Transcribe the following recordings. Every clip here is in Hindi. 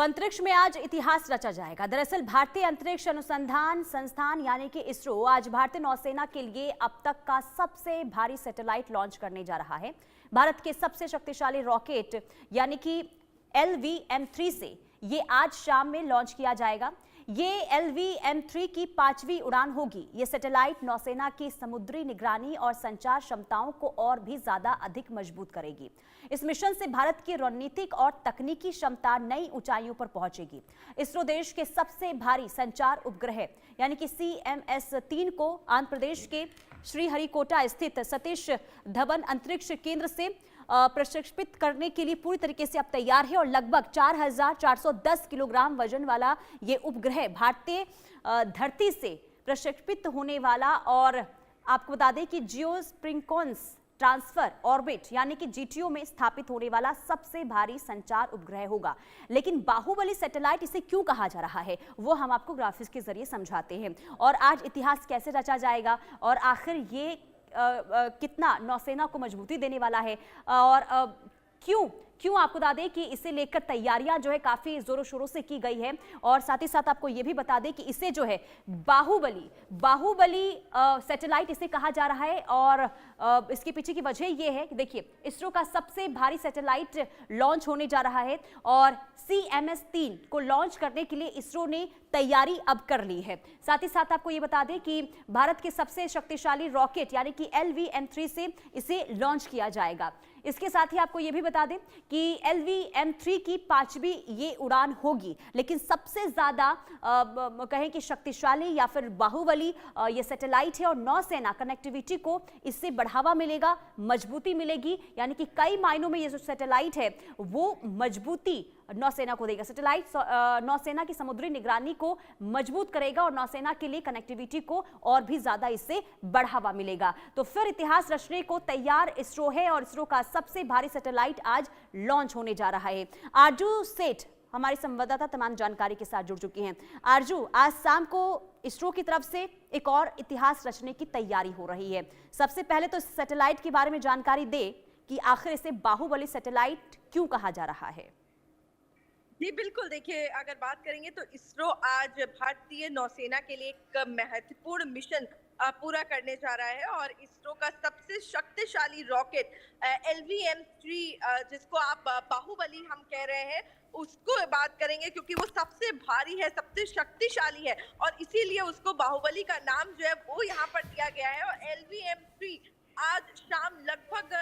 तो अंतरिक्ष में आज इतिहास रचा जाएगा। दरअसल भारतीय अंतरिक्ष अनुसंधान संस्थान यानी कि इसरो आज भारतीय नौसेना के लिए अब तक का सबसे भारी सैटेलाइट लॉन्च करने जा रहा है। भारत के सबसे शक्तिशाली रॉकेट यानी कि LVM-3 से ये आज शाम में लॉन्च किया जाएगा। ये LVM-3 की 5वीं उड़ान होगी। ये सैटेलाइट नौसेना की समुद्री निगरानी और संचार क्षमताओं को और भी ज्यादा अधिक मजबूत करेगी। इस मिशन से भारत की रणनीतिक और तकनीकी क्षमता नई ऊंचाइयों पर पहुंचेगी। इसरो देश के सबसे भारी संचार उपग्रह यानी कि CMS-3 को आंध्र प्रदेश के श्रीहरिकोटा स्थित सतीश धवन अंतरिक्ष केंद्र से प्रक्षेपित करने के लिए पूरी तरीके से अब तैयार है और लगभग 4410 किलोग्राम वजन वाला ये उपग्रह भारतीय धरती से प्रक्षेपित होने वाला और आपको बता दें कि जियोस्प्रिंकोन्स ट्रांसफर ऑर्बिट यानी कि GTO में स्थापित होने वाला सबसे भारी संचार उपग्रह होगा। लेकिन बाहुबली सैटेलाइट इसे क्यों कहा जा रहा है वो हम आपको ग्राफिक्स के जरिए समझाते हैं और आज इतिहास कैसे रचा जाएगा और आखिर ये कितना नौसेना को मजबूती देने वाला है और क्यों आपको बता दें कि इसे लेकर तैयारियां जो है काफी जोरों शोरों से की गई है और साथ ही साथ आपको यह भी बता दें कि इसे जो है बाहुबली सैटेलाइट इसे कहा जा रहा है और इसके पीछे की वजह यह है कि देखिए इसरो का सबसे भारी सैटेलाइट लॉन्च होने जा रहा है और CMS-3 को लॉन्च करने के लिए इसरो ने तैयारी अब कर ली है। साथ ही साथ आपको ये बता दें कि भारत के सबसे शक्तिशाली रॉकेट यानी कि LVM-3 से इसे लॉन्च किया जाएगा। इसके साथ ही आपको ये भी बता दें कि LVM-3 की 5वीं ये उड़ान होगी, लेकिन सबसे ज्यादा कहें कि शक्तिशाली या फिर बाहुबली ये सैटेलाइट है और नौसेना कनेक्टिविटी को इससे बढ़ावा मिलेगा, मजबूती मिलेगी, यानी कि कई मायनों में ये जो सैटेलाइट है वो मजबूती नौसेना को देगा। सैटेलाइट नौसेना की समुद्री निगरानी को मजबूत करेगा और नौसेना के लिए कनेक्टिविटी को और भी ज्यादा इससे बढ़ावा मिलेगा। तो फिर इतिहास रचने को तैयार इसरो है और इसरो का सबसे भारी सैटेलाइट आज लॉन्च होने जा रहा है। आरजू सेठ हमारी संवाददाता तमाम जानकारी के साथ जुड़ चुकी हैं। आरजू, आज शाम को इसरो की तरफ से एक और इतिहास रचने की तैयारी हो रही है। सबसे पहले तो इस सैटेलाइट के बारे में जानकारी दे कि आखिर इसे बाहुबली सैटेलाइट क्यों कहा जा रहा है। जी बिल्कुल, देखिए अगर बात करेंगे तो इसरो आज भारतीय नौसेना के लिए एक महत्वपूर्ण मिशन पूरा करने जा रहा है और इसरो का सबसे शक्तिशाली रॉकेट LVM-3 जिसको आप बाहुबली हम कह रहे हैं उसको बात करेंगे क्योंकि वो सबसे भारी है, सबसे शक्तिशाली है और इसीलिए उसको बाहुबली का नाम जो है वो यहाँ पर दिया गया है। और LVM-3 आज शाम लगभग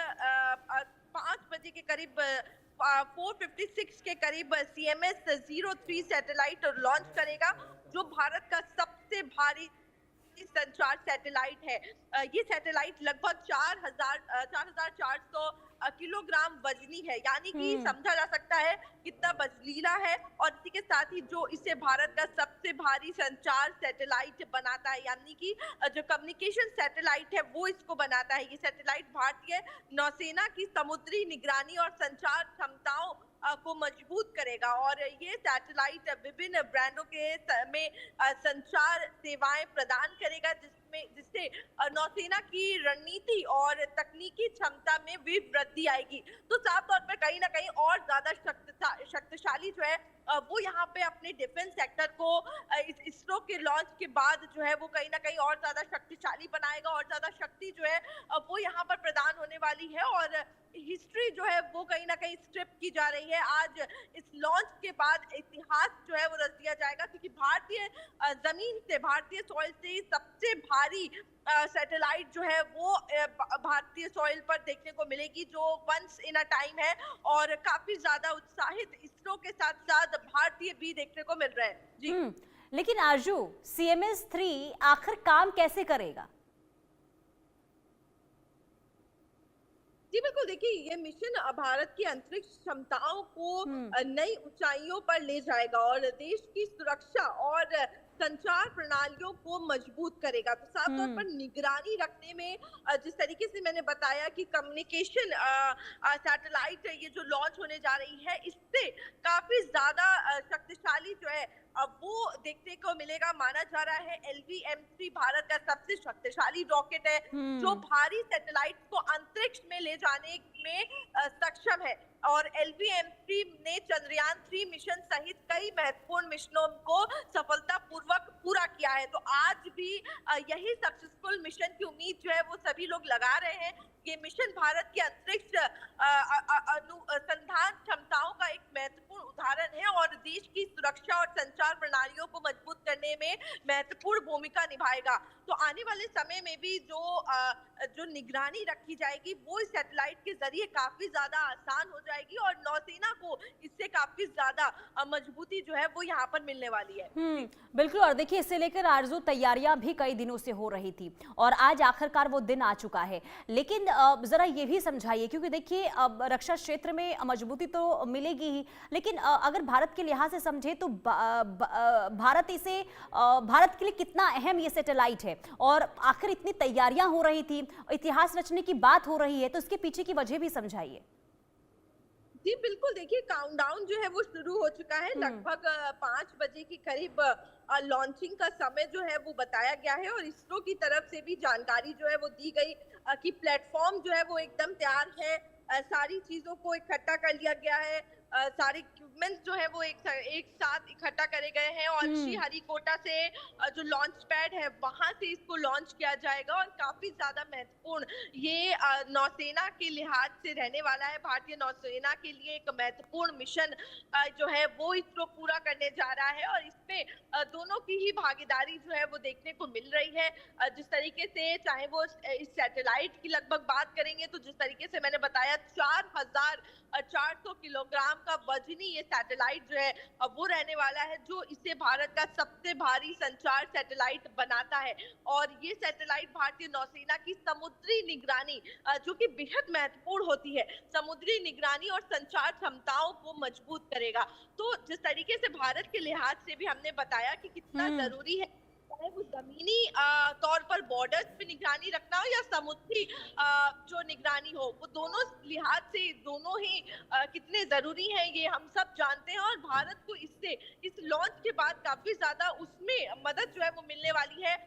5 बजे के करीब 4:56 के करीब CMS-03 सैटेलाइट लॉन्च करेगा जो भारत का सबसे भारी संचार सैटेलाइट है। ये सैटेलाइट लगभग 4400 किलोग्राम वजनी है, यानी कि समझा जा सकता है कितना बजलीला है और इसी के साथ ही जो इसे भारत का सबसे भारी संचार सैटेलाइट बनाता है, यानी कि जो कम्युनिकेशन सैटेलाइट है वो इसको बनाता है। ये सैटेलाइट भारतीय नौसेना की समुद्री निगरानी और संचार क्षमताओं को मजबूत करेगा और ये सैटेलाइट विभिन्न ब्रांडों के में संचार सेवाएं प्रदान करेगा जिससे नौसेना की रणनीति और तकनीकी क्षमता में भी वृद्धि आएगी। तो साफ तौर पर कहीं ना कहीं और ज्यादा शक्तिशाली जो है वो यहाँ पे अपने डिफेंस सेक्टर को इसरो के लॉन्च के बाद जो है वो कहीं ना कहीं और ज्यादा शक्तिशाली बनाएगा और ज्यादा शक्ति जो है वो यहाँ पर प्रदान होने वाली है और हिस्ट्री जो है वो कहीं ना कहीं स्क्रिप्ट की जा रही है। आज इस लॉन्च के बाद इतिहास जो है वो रच दिया जाएगा क्योंकि भारतीय जमीन से, भारतीय सॉइल से सबसे भारी सैटेलाइट जो है वो भारतीय सॉइल पर देखने को मिलेगी जो वंस इन अ टाइम है और काफी ज्यादा उत्साहित इसरो के साथ साथ भारतीय भी देखने को मिल रहे हैं। जी लेकिन आरजू, CMS-3 आखिर काम कैसे करेगा? जी बिल्कुल, देखिए ये मिशन भारत की अंतरिक्ष क्षमताओं को नई ऊंचाइयों पर ले जाएगा और देश की सुरक्षा और संचार प्रणालियों को मजबूत करेगा। तो साफ तौर पर निगरानी रखने में जिस तरीके से मैंने बताया कि कम्युनिकेशन सैटेलाइट ये जो लॉन्च होने जा रही है इससे काफी ज्यादा शक्तिशाली जो है वो देखने को मिलेगा। माना जा रहा है LVM-3 भारत का सबसे शक्तिशाली रॉकेट है जो भारी सैटेलाइट को अंतरिक्ष में ले जाने में सक्षम है। और LVM-3 ने चंद्रयान-3 मिशन सहित कई महत्वपूर्ण मिशनों को सफलतापूर्वक पूरा किया है। तो आज भी यही सक्सेसफुल मिशन की उम्मीद जो है वो सभी लोग लगा रहे हैं। ये मिशन भारत के अंतरिक्ष अनुसंधान क्षमताओं का एक महत्वपूर्ण उदाहरण है और देश की सुरक्षा और संचार प्रणालियों को मजबूत करने में महत्वपूर्ण भूमिका निभाएगा। तो आने वाले समय में भी जो निगरानी रखी जाएगी वो इस सैटेलाइट के जरिए काफी ज्यादा आसान हो जाएगी और नौसेना को इससे काफी ज्यादा मजबूती जो है वो यहाँ पर मिलने वाली है। बिल्कुल। और देखिए, इससे लेकर आरजू तैयारियां भी कई दिनों से हो रही थी और आज आखिरकार वो दिन आ चुका है। लेकिन जरा ये भी समझाइए, क्योंकि देखिए अब रक्षा क्षेत्र में मजबूती तो मिलेगी ही, लेकिन अगर भारत के लिहाज से समझे तो भारत के लिए कितना अहम ये सैटेलाइट है और आखिर इतनी तैयारियां हो रही थी, इतिहास रचने की बात हो रही है, तो इसके पीछे की वजह भी समझाइए। जी बिल्कुल, देखिए काउंटडाउन जो है वो शुरू हो चुका है। लगभग 5 बजे के करीब लॉन्चिंग का समय जो है वो बताया गया है और इसरो की तरफ से भी जानकारी जो है वो दी गई कि प्लेटफॉर्म जो है वो एकदम तैयार है। सारी चीजों को इकट्ठा कर लिया गया है। सारे इक्विपमेंट्स जो है वो एक साथ इकट्ठा करे गए हैं और श्रीहरिकोटा से जो लॉन्च पैड है वहां से इसको लॉन्च किया जाएगा और काफी ज्यादा महत्वपूर्ण ये नौसेना के लिहाज से रहने वाला है। भारतीय नौसेना के लिए एक महत्वपूर्ण मिशन जो है वो इसरो पूरा करने जा रहा है और इसमें दोनों की ही भागीदारी जो है वो देखने को मिल रही है। जिस तरीके से चाहे वो इस सैटेलाइट की लगभग बात करेंगे तो जिस तरीके से मैंने बताया 4400 किलोग्राम का वजनी ये सैटेलाइट जो है वो रहने वाला है, जो इसे भारत का सबसे भारी संचार सैटेलाइट बनाता है। और ये सैटेलाइट भारतीय नौसेना की समुद्री निगरानी जो कि बेहद महत्वपूर्ण होती है, समुद्री निगरानी और संचार क्षमताओं को मजबूत करेगा। तो जिस तरीके से भारत के लिहाज से भी हमने बताया कि कितना जरूरी है, चाहे वो जमीनी तौर पर बॉर्डर्स पे निगरानी रखना हो या समुद्री जो निगरानी हो, वो दोनों लिहाज से दोनों ही कितने जरूरी हैं ये हम सब जानते हैं। और भारत को इससे इस लॉन्च के बाद काफी ज्यादा उसमें मदद जो है वो मिलने वाली है,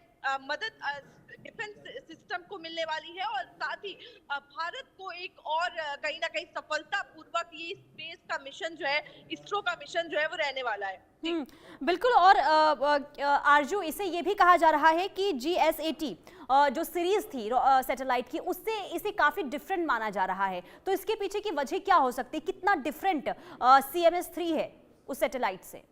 मदद डिफेंस सिस्टम को मिलने वाली है और साथ ही भारत को एक और कहीं ना कहीं सफलतापूर्वक ये स्पेस का मिशन जो है, इसरो का मिशन जो है वो रहने वाला है। बिल्कुल। और आरजू, इसे ये भी कहा जा रहा है कि GSAT जो सीरीज थी सैटेलाइट की, उससे इसे काफी डिफरेंट माना जा रहा है, तो इसके पीछे की वजह क्या हो सकती है? कितना डिफरेंट CMS-3 है उस सैटेलाइट से?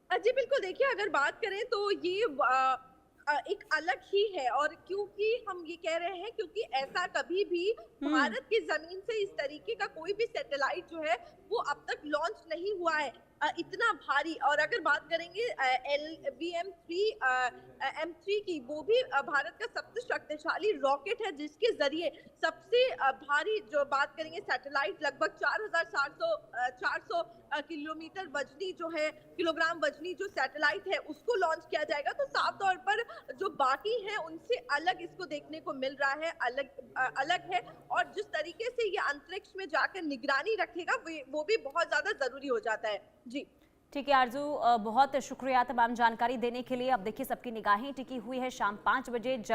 जी बिल्कुल, देखिए अगर बात करें तो ये एक अलग ही है। और क्योंकि हम ये कह रहे हैं क्योंकि ऐसा कभी भी भारत की जमीन से इस तरीके का कोई भी सैटेलाइट जो है वो अब तक लॉन्च नहीं हुआ है इतना भारी। और अगर बात करेंगे LVM-3 M3 की, वो भी भारत का सबसे शक्तिशाली रॉकेट है जिसके जरिए सबसे भारी जो बात करेंगे सैटेलाइट लगभग 400 किलोमीटर वजनी जो है, किलोग्राम वजनी जो सैटेलाइट है उसको लॉन्च किया जाएगा। तो साफ तौर पर जो बाकी है उनसे अलग इसको देखने को मिल रहा है, अलग है। और जिस तरीके से ये अंतरिक्ष में जाकर निगरानी रखेगा वो भी बहुत ज्यादा जरूरी हो जाता है। जी ठीक है आरजू, बहुत शुक्रिया तमाम जानकारी देने के लिए। अब देखिए, सबकी निगाहें टिकी हुई है शाम 5 बजे